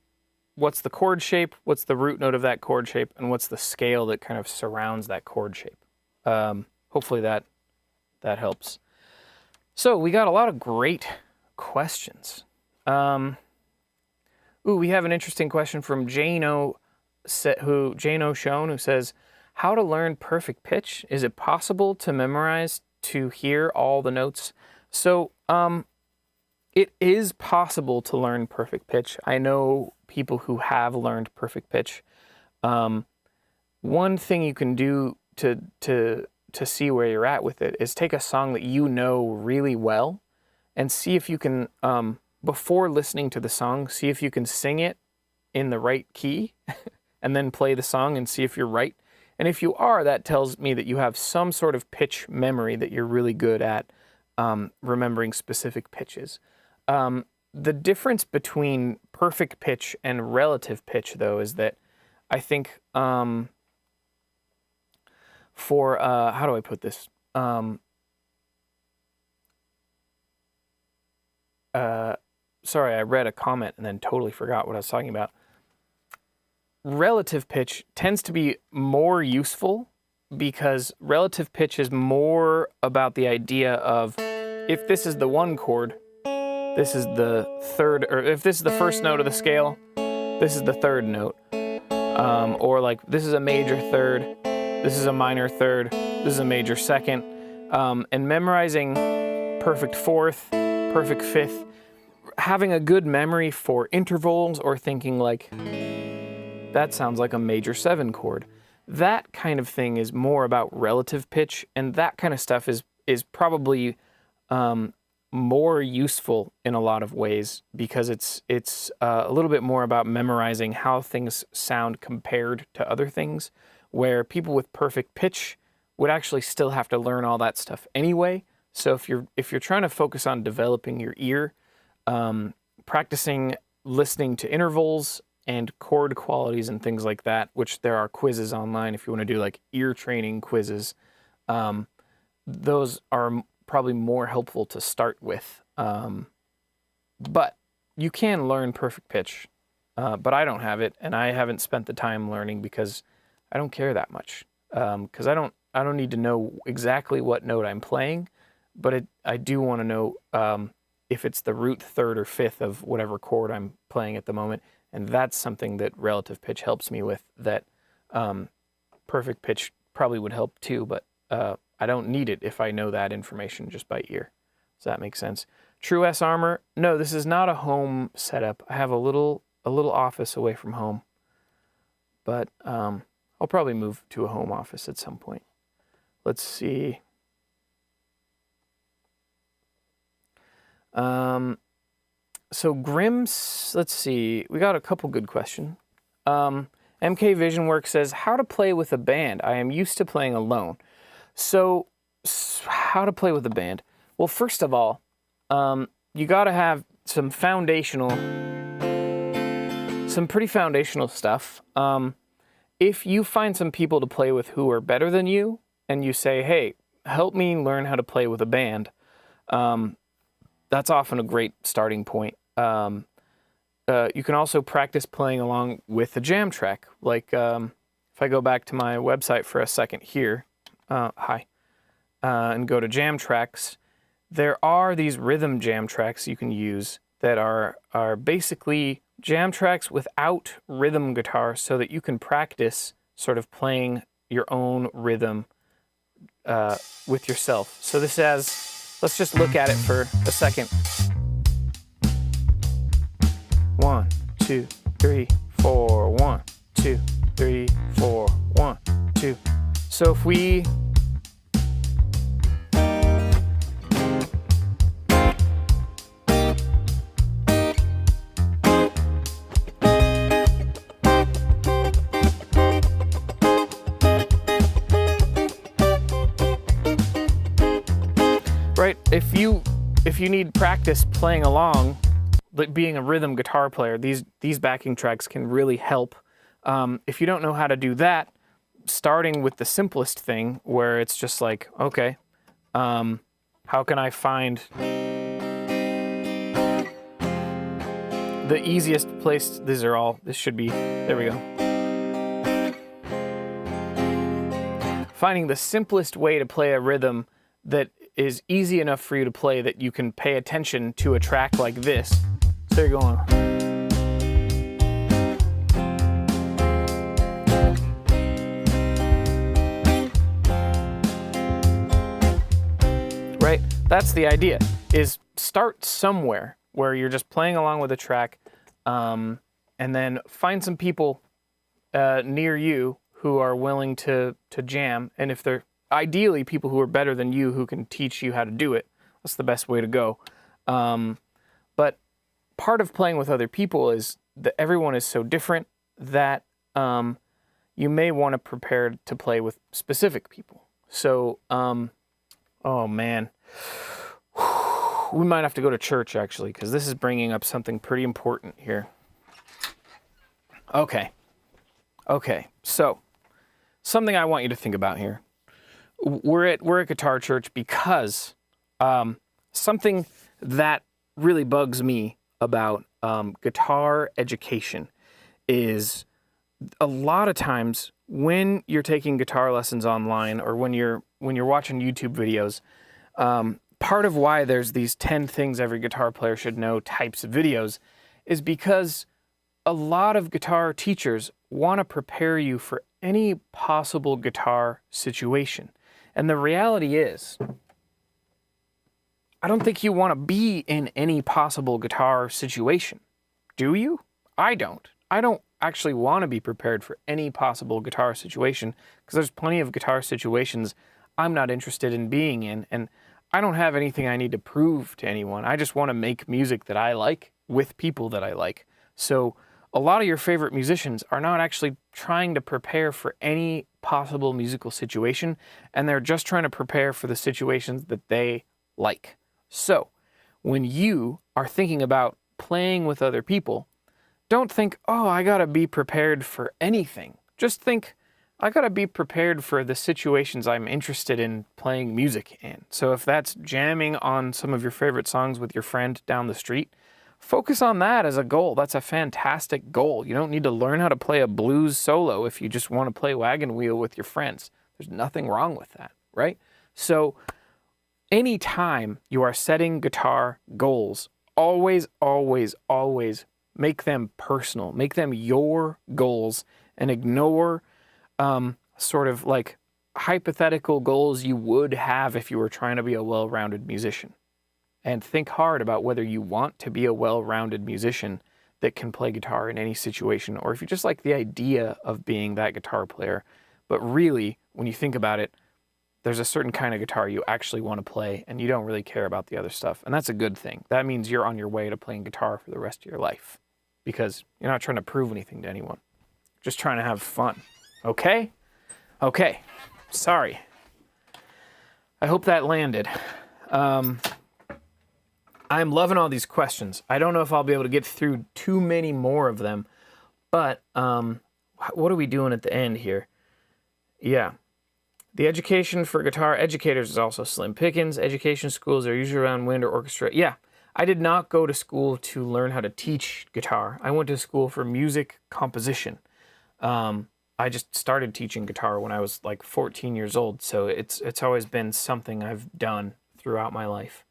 what's the chord shape, what's the root note of that chord shape, and what's the scale that kind of surrounds that chord shape. Hopefully that helps. So we got a lot of great questions. We have an interesting question from Jano Shone, who says, how to learn perfect pitch? Is it possible to memorize to hear all the notes? So it is possible to learn perfect pitch. I know people who have learned perfect pitch. One thing you can do to see where you're at with it is take a song that you know really well and see if you can, before listening to the song, see if you can sing it in the right key and then play the song and see if you're right. And if you are, that tells me that you have some sort of pitch memory, that you're really good at remembering specific pitches. The difference between perfect pitch and relative pitch, though, is that I think for, how do I put this? Sorry, I read a comment and then totally forgot what I was talking about. Relative pitch tends to be more useful because relative pitch is more about the idea of if this is the one chord, this is the third, or if this is the first note of the scale, this is the third note. Or like this is a major third, this is a minor third, this is a major second. And memorizing perfect fourth, perfect fifth, having a good memory for intervals or thinking like, that sounds like a major 7 chord. That kind of thing is more about relative pitch, and that kind of stuff is probably more useful in a lot of ways because it's a little bit more about memorizing how things sound compared to other things, where people with perfect pitch would actually still have to learn all that stuff anyway. So if you're trying to focus on developing your ear, practicing listening to intervals and chord qualities and things like that, which there are quizzes online if you want to do like ear training quizzes. Those are probably more helpful to start with. But you can learn perfect pitch, but I don't have it, and I haven't spent the time learning because I don't care that much. Because I don't need to know exactly what note I'm playing, but I do want to know if it's the root third or fifth of whatever chord I'm playing at the moment. And that's something that relative pitch helps me with, that perfect pitch probably would help too, but I don't need it if I know that information just by ear. Does that make sense? True S Armor, no, this is not a home setup. I have a little office away from home, but I'll probably move to a home office at some point. let's see. So Grimm's, let's see, we got a couple good questions. MK Vision Work says, how to play with a band. I am used to playing alone. So how to play with a band? Well, first of all, you got to have some pretty foundational stuff. If you find some people to play with who are better than you, and you say, hey, help me learn how to play with a band, that's often a great starting point. You can also practice playing along with a jam track. Like, if I go back to my website for a second here, and go to jam tracks, there are these rhythm jam tracks you can use that are basically jam tracks without rhythm guitar, so that you can practice sort of playing your own rhythm with yourself. So this has, let's just look at it for a second. 1, 2, 3, 4, 1, 2, 3, 4, 1, 2. So if we right, if you need practice playing along, being a rhythm guitar player, these backing tracks can really help. If you don't know how to do that, starting with the simplest thing, where it's just like, okay, how can I find the easiest place? This should be, there we go. Finding the simplest way to play a rhythm that is easy enough for you to play that you can pay attention to a track like this. So you're going. Right? That's the idea, is start somewhere where you're just playing along with a track, and then find some people near you who are willing to jam, and if they're ideally people who are better than you who can teach you how to do it, that's the best way to go. But part of playing with other people is that everyone is so different that you may want to prepare to play with specific people. So, oh man, we might have to go to church actually, because this is bringing up something pretty important here. Okay, so something I want you to think about here. We're at Guitar Church because something that really bugs me about guitar education is a lot of times when you're taking guitar lessons online, or when you're watching YouTube videos, part of why there's these 10 things every guitar player should know types of videos is because a lot of guitar teachers want to prepare you for any possible guitar situation. And the reality is, I don't think you want to be in any possible guitar situation. Do you? I don't. I don't actually want to be prepared for any possible guitar situation, because there's plenty of guitar situations I'm not interested in being in, and I don't have anything I need to prove to anyone. I just want to make music that I like with people that I like. So a lot of your favorite musicians are not actually trying to prepare for any possible musical situation, and they're just trying to prepare for the situations that they like. So when you are thinking about playing with other people, don't think, oh, I gotta be prepared for anything. Just think, I gotta be prepared for the situations I'm interested in playing music in. So if that's jamming on some of your favorite songs with your friend down the street, focus on that as a goal. That's a fantastic goal. You don't need to learn how to play a blues solo if you just want to play wagon wheel with your friends. There's nothing wrong with that, right? So anytime you are setting guitar goals, always, always, always make them personal. Make them your goals, and ignore sort of like hypothetical goals you would have if you were trying to be a well-rounded musician. And think hard about whether you want to be a well-rounded musician that can play guitar in any situation, or if you just like the idea of being that guitar player. But really, when you think about it, there's a certain kind of guitar you actually want to play, and you don't really care about the other stuff. And that's a good thing. That means you're on your way to playing guitar for the rest of your life, because you're not trying to prove anything to anyone. Just trying to have fun. Okay? Okay. Sorry. I hope that landed. I'm loving all these questions. I don't know if I'll be able to get through too many more of them, but what are we doing at the end here? Yeah. The education for guitar educators is also slim pickings. Education schools are usually around wind or orchestra. Yeah, I did not go to school to learn how to teach guitar. I went to school for music composition. I just started teaching guitar when I was like 14 years old, so it's always been something I've done throughout my life.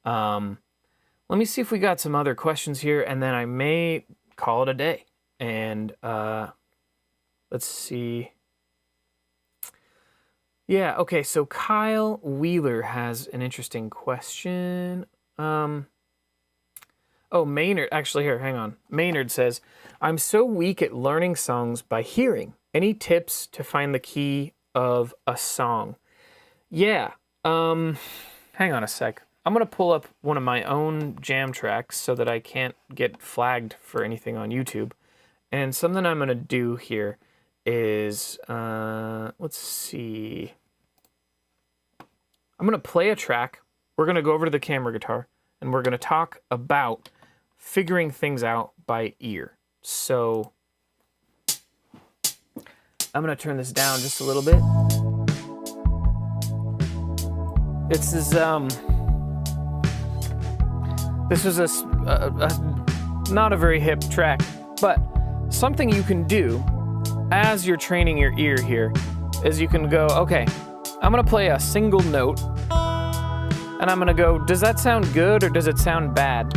Let me see if we got some other questions here, and then I may call it a day. And let's see. Yeah, okay, so Kyle Wheeler has an interesting question. Oh, Maynard, actually here, hang on. Maynard says, I'm so weak at learning songs by hearing. Any tips to find the key of a song? Yeah, hang on a sec. I'm gonna pull up one of my own jam tracks so that I can't get flagged for anything on YouTube. And something I'm gonna do here is, let's see. I'm gonna play a track. We're gonna go over to the camera guitar, and we're gonna talk about figuring things out by ear. So I'm gonna turn this down just a little bit. This is not a very hip track, but something you can do as you're training your ear here is you can go, okay, I'm gonna play a single note, and I'm gonna go, does that sound good or does it sound bad?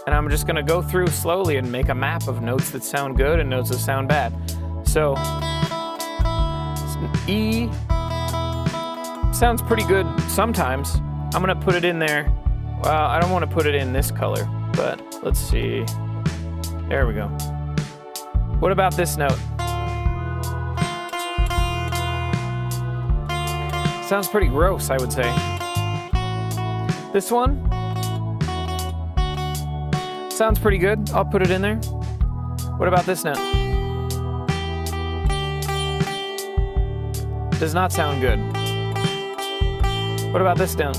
And I'm just gonna go through slowly and make a map of notes that sound good and notes that sound bad. So, E sounds pretty good sometimes. I'm gonna put it in there. Well, I don't wanna put it in this color, but let's see. There we go. What about this note? Sounds pretty gross, I would say. This one? Sounds pretty good. I'll put it in there. What about this note? Does not sound good. What about this note?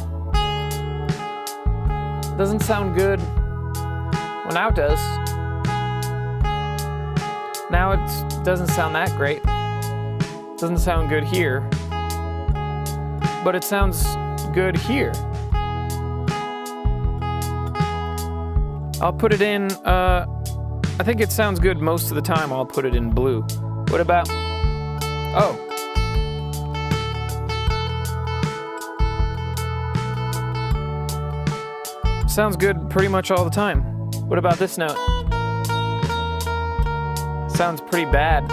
Doesn't sound good. Well, now it does. Now it doesn't sound that great. Doesn't sound good here. But it sounds good here. I'll put it in, I think it sounds good most of the time. I'll put it in blue. What about, oh. Sounds good pretty much all the time. What about this note? Sounds pretty bad.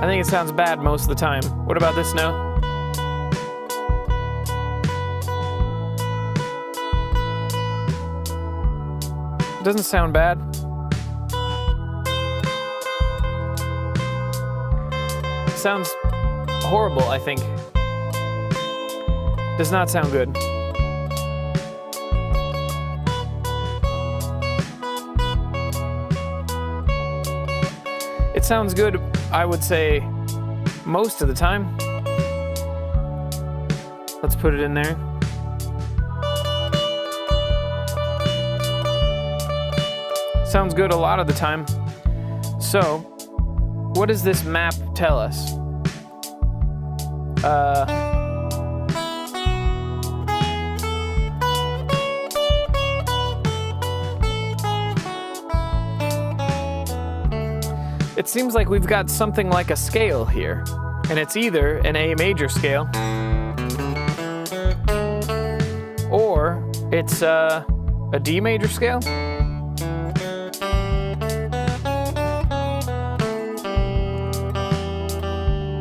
I think it sounds bad most of the time. What about this note? Doesn't sound bad. Sounds horrible, I think. Does not sound good. It sounds good, I would say, most of the time. Let's put it in there. Sounds good a lot of the time. So, what does this map tell us? It seems like we've got something like a scale here, and it's either an A major scale, or it's a D major scale.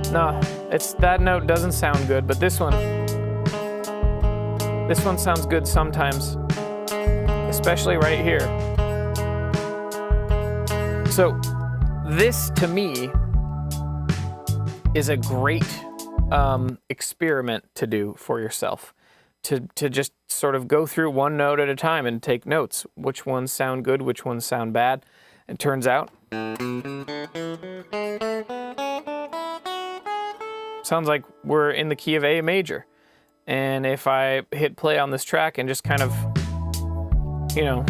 No, that note doesn't sound good, but this one sounds good sometimes, especially right here. So this, to me, is a great experiment to do for yourself, to just sort of go through one note at a time and take notes. Which ones sound good, which ones sound bad. It turns out, sounds like we're in the key of A major. And if I hit play on this track and just kind of, you know,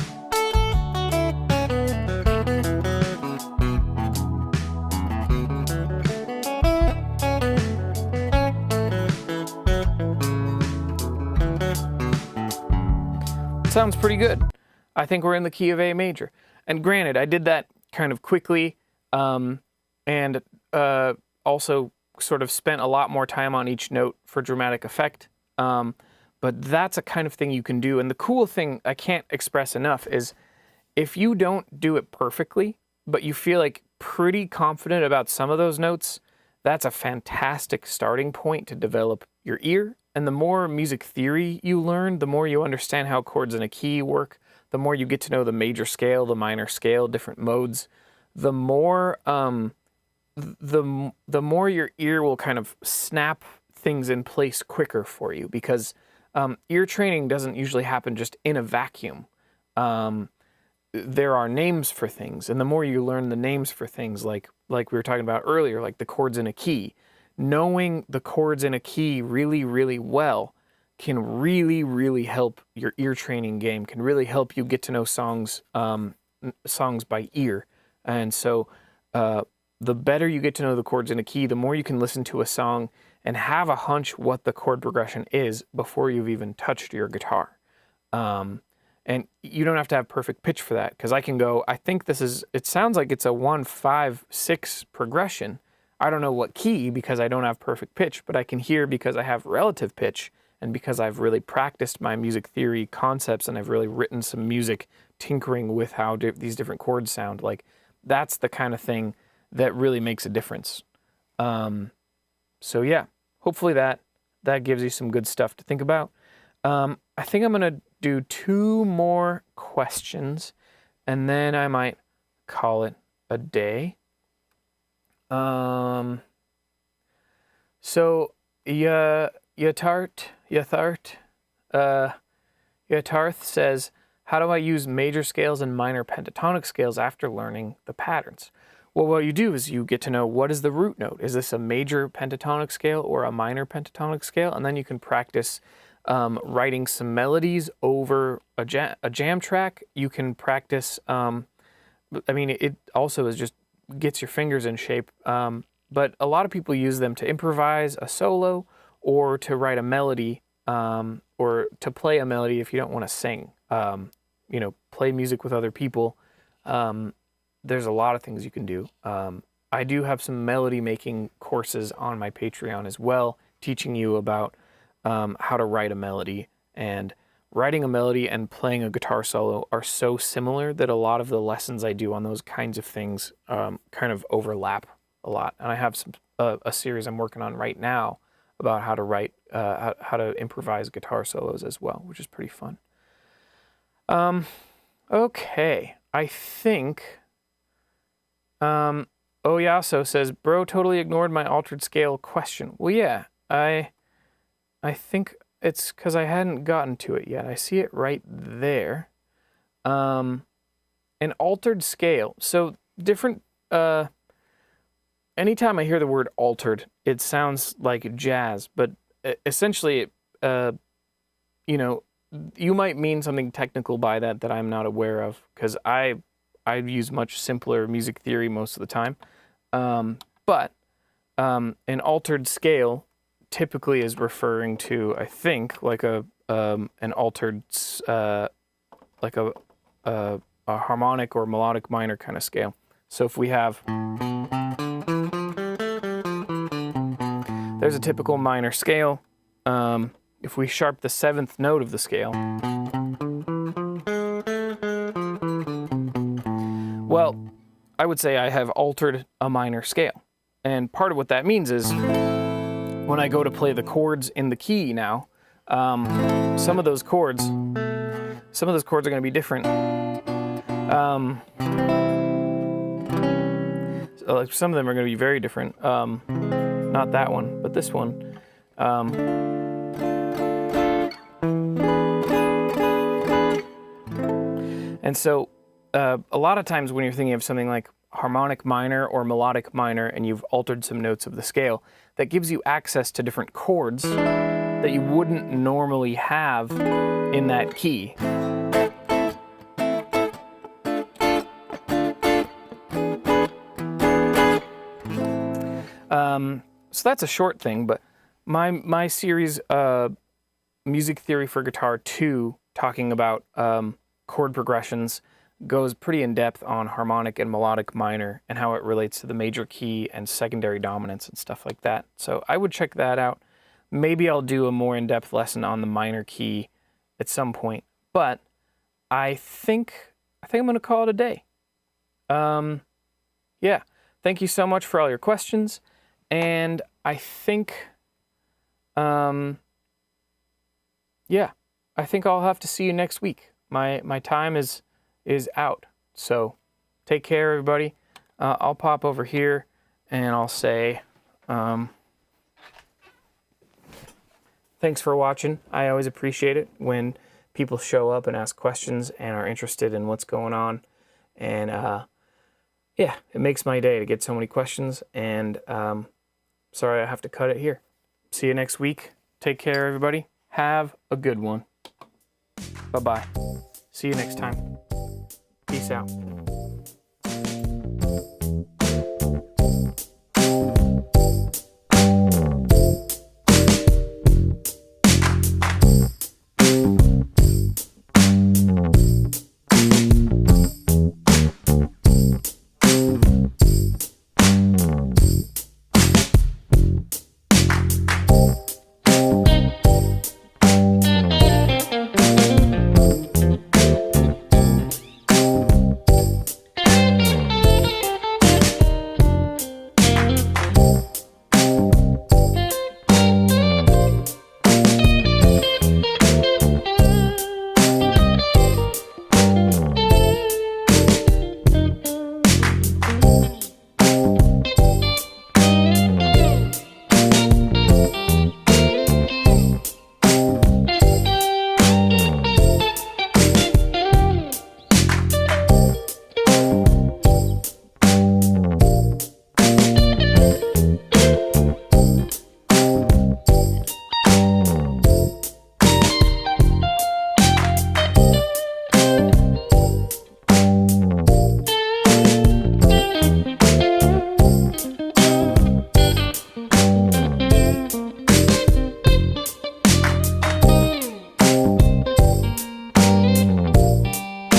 sounds pretty good. I think we're in the key of A major. And granted, I did that kind of quickly, and also sort of spent a lot more time on each note for dramatic effect. But that's a kind of thing you can do. And the cool thing I can't express enough is if you don't do it perfectly, but you feel like pretty confident about some of those notes, that's a fantastic starting point to develop your ear. And the more music theory you learn, the more you understand how chords in a key work, the more you get to know the major scale, the minor scale, different modes, the more the more your ear will kind of snap things in place quicker for you, because ear training doesn't usually happen just in a vacuum. There are names for things, and the more you learn the names for things, like we were talking about earlier, like the chords in a key, knowing the chords in a key really, really well can really, really help your ear training game, can really help you get to know songs by ear. And so the better you get to know the chords in a key, the more you can listen to a song and have a hunch what the chord progression is before you've even touched your guitar. And you don't have to have perfect pitch for that, because I can go, I think this is, it sounds like it's a 1, 5, 6 progression. I don't know what key because I don't have perfect pitch, but I can hear because I have relative pitch and because I've really practiced my music theory concepts and I've really written some music tinkering with how these different chords sound. Like, that's the kind of thing that really makes a difference. So yeah, hopefully that gives you some good stuff to think about. I think I'm going to do 2 more questions and then I might call it a day. So Yatarth says, how do I use major scales and minor pentatonic scales after learning the patterns? Well, what you do is you get to know, what is the root note? Is this a major pentatonic scale or a minor pentatonic scale? And then you can practice writing some melodies over a jam track. You can practice, I mean, it also is just gets your fingers in shape, but a lot of people use them to improvise a solo or to write a melody, or to play a melody if you don't want to sing. You know, play music with other people. There's a lot of things you can do. I do have some melody making courses on my Patreon as well, teaching you about how to write a melody. And writing a melody and playing a guitar solo are so similar that a lot of the lessons I do on those kinds of things kind of overlap a lot. And I have a series I'm working on right now about how to write, how to improvise guitar solos as well, which is pretty fun. Okay, I think Oyaso says, bro totally ignored my altered scale question. Well, yeah, I think it's because I hadn't gotten to it yet. I see it right there. An altered scale. So different, anytime I hear the word altered, it sounds like jazz, but essentially, you know, you might mean something technical by that I'm not aware of, because I use much simpler music theory most of the time. But an altered scale typically is referring to, I think, like an altered, like a harmonic or melodic minor kind of scale. So if we have, there's a typical minor scale. If we sharp the 7th note of the scale, well, I would say I have altered a minor scale. And part of what that means is when I go to play the chords in the key now, some of those chords are going to be different. Like some of them are going to be very different. Not that one, but this one. And so a lot of times when you're thinking of something like harmonic minor or melodic minor and you've altered some notes of the scale, that gives you access to different chords that you wouldn't normally have in that key. So that's a short thing, but my series, Music Theory for Guitar 2, talking about chord progressions, goes pretty in depth on harmonic and melodic minor and how it relates to the major key and secondary dominants and stuff like that. So I would check that out. Maybe I'll do a more in-depth lesson on the minor key at some point, but I think I'm going to call it a day. Yeah, thank you so much for all your questions, and I think, yeah, I think I'll have to see you next week. My time is out, so take care, everybody. I'll pop over here and I'll say, thanks for watching. I always appreciate it when people show up and ask questions and are interested in what's going on. And yeah, it makes my day to get so many questions. And sorry I have to cut it here. See you next week. Take care, everybody. Have a good one. Bye-bye. See you next time. Peace out.